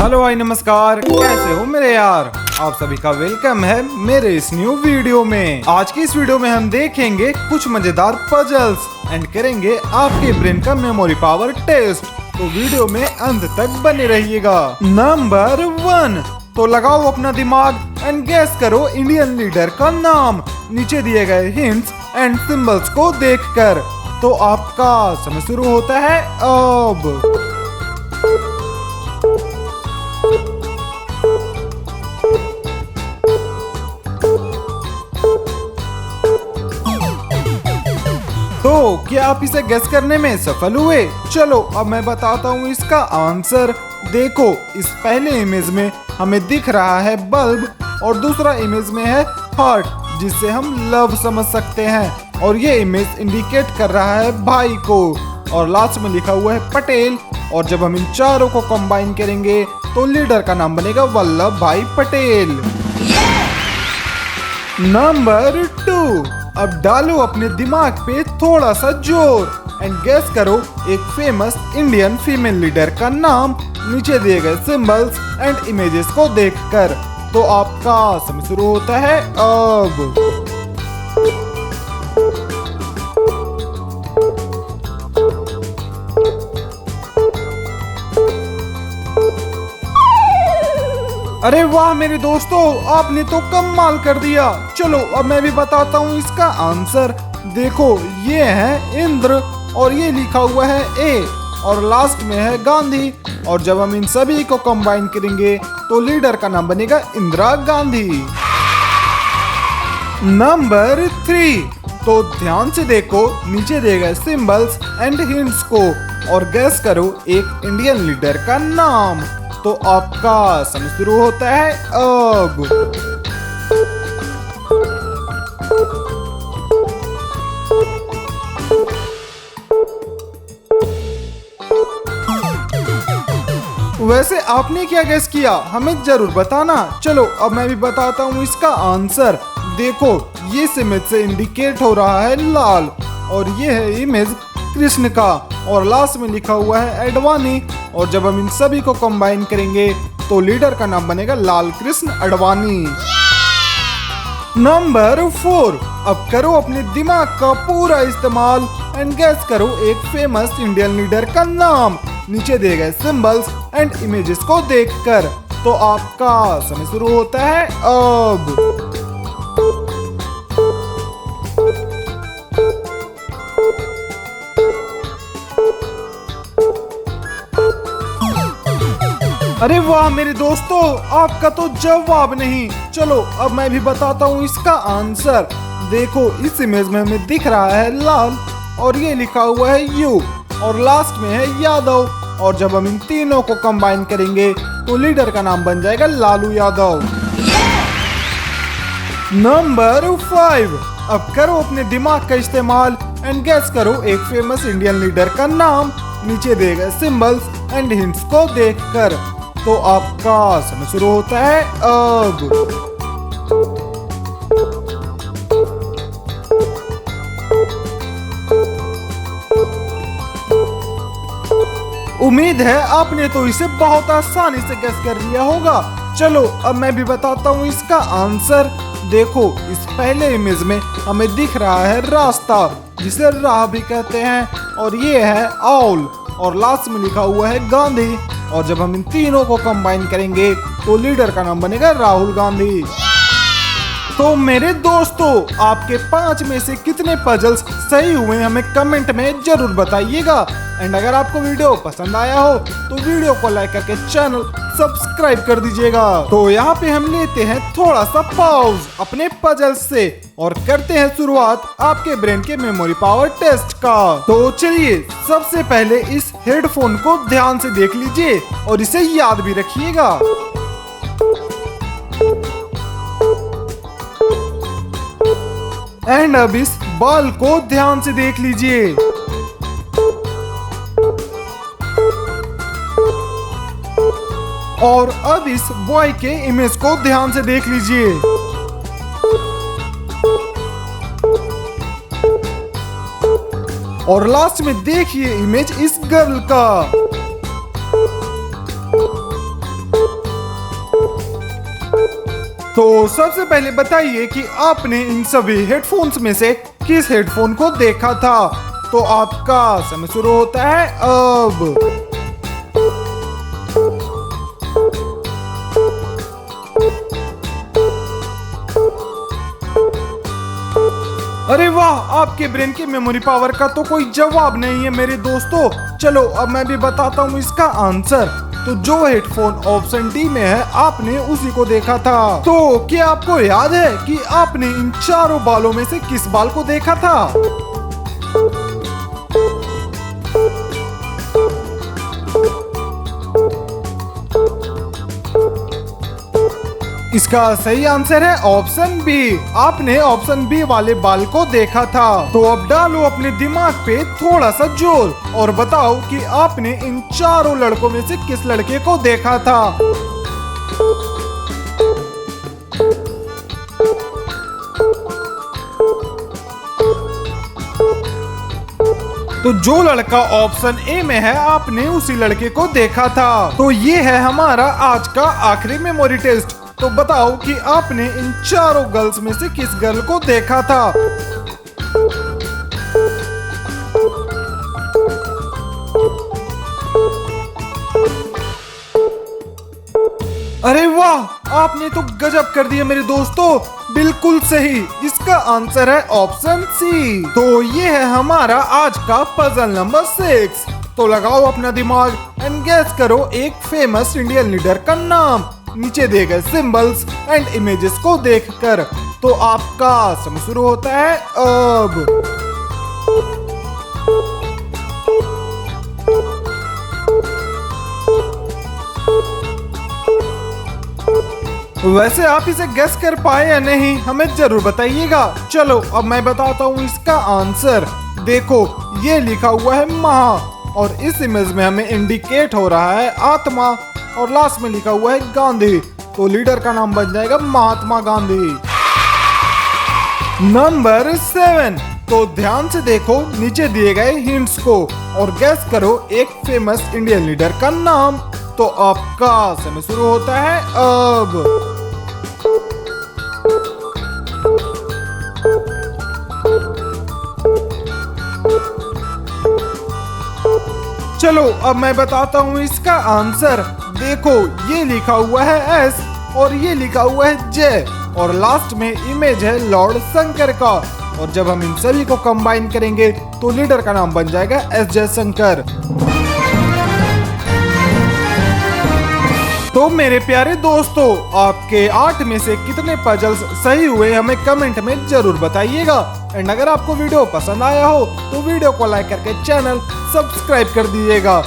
Hello भाई, नमस्कार। कैसे हो मेरे यार? आप सभी का वेलकम है मेरे इस न्यू वीडियो में। आज की इस वीडियो में हम देखेंगे कुछ मजेदार पजल्स एंड करेंगे आपके ब्रेन का मेमोरी पावर टेस्ट। तो वीडियो में अंत तक बने रहिएगा। नंबर 1, तो लगाओ अपना दिमाग एंड गैस करो इंडियन लीडर का नाम नीचे दिए गए हिंट्स एंड सिंबल्स को देखकर। तो आपका समय शुरू होता है अब। तो क्या आप इसे गेस करने में सफल हुए? चलो अब मैं बताता हूँ इसका आंसर। देखो, इस पहले इमेज में हमें दिख रहा है बल्ब और दूसरा इमेज में है हार्ट, जिससे हम लव समझ सकते हैं। और ये इमेज इंडिकेट कर रहा है भाई को। और लास्ट में लिखा हुआ है पटेल। और जब हम इन चारों को कंबाइन करेंगे तो लीडर का नाम बनेगा वल्लभ भाई पटेल। नंबर 2, अब डालो अपने दिमाग पे थोड़ा सा जोर एंड गैस करो एक फेमस इंडियन फीमेल लीडर का नाम नीचे दिए गए सिंबल्स एंड इमेजेस को देखकर। तो आपका समय शुरू होता है अब। अरे वाह मेरे दोस्तों, आपने तो कमाल कर दिया। चलो अब मैं भी बताता हूँ इसका आंसर। देखो, ये है इंद्र और ये लिखा हुआ है ए और लास्ट में है गांधी। और जब हम इन सभी को कंबाइन करेंगे तो लीडर का नाम बनेगा इंदिरा गांधी। नंबर 3, तो ध्यान से देखो नीचे दिए गए सिंबल्स एंड हिंट्स को और गैस करो एक इंडियन लीडर का नाम। तो आपका समय शुरू होता है अब। वैसे आपने क्या गेस किया, हमें जरूर बताना। चलो अब मैं भी बताता हूँ इसका आंसर। देखो, ये इमेज से इंडिकेट हो रहा है लाल और ये है इमेज कृष्ण का और लास्ट में लिखा हुआ है एडवाणी। और जब हम इन सभी को कंबाइन करेंगे तो लीडर का नाम बनेगा लाल कृष्ण अडवाणी। नंबर 4, अब करो अपने दिमाग का पूरा इस्तेमाल एंड गैस करो एक फेमस इंडियन लीडर का नाम नीचे दिए गए सिंबल्स एंड इमेजेस को देखकर। तो आपका समय शुरू होता है अब। अरे वाह मेरे दोस्तों, आपका तो जवाब नहीं। चलो अब मैं भी बताता हूँ इसका आंसर। देखो, इस इमेज में हमें दिख रहा है लाल और ये लिखा हुआ है यू और लास्ट में है यादव। और जब हम इन तीनों को कंबाइन करेंगे तो लीडर का नाम बन जाएगा लालू यादव। नंबर 5, अब करो अपने दिमाग का इस्तेमाल एंड गैस करो एक फेमस इंडियन लीडर का नाम नीचे दिए गए सिंबल्स एंड हिंट्स को देखकर। तो आपका समय शुरू होता है अब। उम्मीद है आपने तो इसे बहुत आसानी से गेस कर लिया होगा। चलो अब मैं भी बताता हूँ इसका आंसर। देखो, इस पहले इमेज में हमें दिख रहा है रास्ता, जिसे राह भी कहते हैं। और ये है आउल और लास्ट में लिखा हुआ है गांधी। और जब हम इन तीनों को कंबाइन करेंगे तो लीडर का नाम बनेगा राहुल गांधी। तो मेरे दोस्तों, आपके 5 में से कितने पजल्स सही हुए हमें कमेंट में जरूर बताइएगा। एंड अगर आपको वीडियो पसंद आया हो तो वीडियो को लाइक करके चैनल सब्सक्राइब कर दीजिएगा। तो यहाँ पे हम लेते हैं थोड़ा सा पॉज अपने पजल्स से और करते हैं शुरुआत आपके ब्रेन के मेमोरी पावर टेस्ट का। तो चलिए सबसे पहले इस हेडफोन को ध्यान से देख लीजिए और इसे याद भी रखिएगा। एंड अब इस बॉल को ध्यान से देख लीजिए। और अब इस बॉय के इमेज को ध्यान से देख लीजिए। और लास्ट में देखिए इमेज इस गर्ल का। तो सबसे पहले बताइए कि आपने इन सभी हेडफोन्स में से किस हेडफोन को देखा था। तो आपका समय शुरू होता है अब। अरे वाह, आपके ब्रेन की मेमोरी पावर का तो कोई जवाब नहीं है मेरे दोस्तों। चलो अब मैं भी बताता हूँ इसका आंसर। तो जो हेडफोन ऑप्शन डी में है, आपने उसी को देखा था। तो क्या आपको याद है कि आपने इन चारों बालों में से किस बाल को देखा था? इसका सही आंसर है ऑप्शन बी। आपने ऑप्शन बी वाले बाल को देखा था। तो अब डालो अपने दिमाग पे थोड़ा सा जोर और बताओ कि आपने इन चारों लड़कों में से किस लड़के को देखा था। तो जो लड़का ऑप्शन ए में है, आपने उसी लड़के को देखा था। तो ये है हमारा आज का आखिरी मेमोरी टेस्ट। तो बताओ कि आपने इन चारों गर्ल्स में से किस गर्ल को देखा था। अरे वाह, आपने तो गजब कर दिया मेरे दोस्तों, बिल्कुल सही। इसका आंसर है ऑप्शन सी। तो ये है हमारा आज का पजल नंबर 6। तो लगाओ अपना दिमाग एंड गैस करो एक फेमस इंडियन लीडर का नाम नीचे दिए गए सिंबल्स एंड इमेजेस को देखकर। तो आपका समय शुरू होता है अब। वैसे आप इसे गेस कर पाए या नहीं, हमें जरूर बताइएगा। चलो अब मैं बताता हूँ इसका आंसर। देखो ये लिखा हुआ है महा, और इस इमेज में हमें इंडिकेट हो रहा है आत्मा, और लास्ट में लिखा हुआ है गांधी। तो लीडर का नाम बन जाएगा महात्मा गांधी। नंबर 7। तो ध्यान से देखो नीचे दिए गए हिंट्स को और गैस करो एक फेमस इंडियन लीडर का नाम। तो आपका समय शुरू होता है अब। चलो अब मैं बताता हूँ इसका आंसर। देखो ये लिखा हुआ है एस और ये लिखा हुआ है जे, और लास्ट में इमेज है लॉर्ड शंकर का। और जब हम इन सभी को कंबाइन करेंगे तो लीडर का नाम बन जाएगा एस जयशंकर। तो मेरे प्यारे दोस्तों, आपके 8 में से कितने पजल्स सही हुए हमें कमेंट में जरूर बताइएगा। एंड अगर आपको वीडियो पसंद आया हो तो वीडियो को लाइक करके चैनल सब्सक्राइब कर दीजिएगा।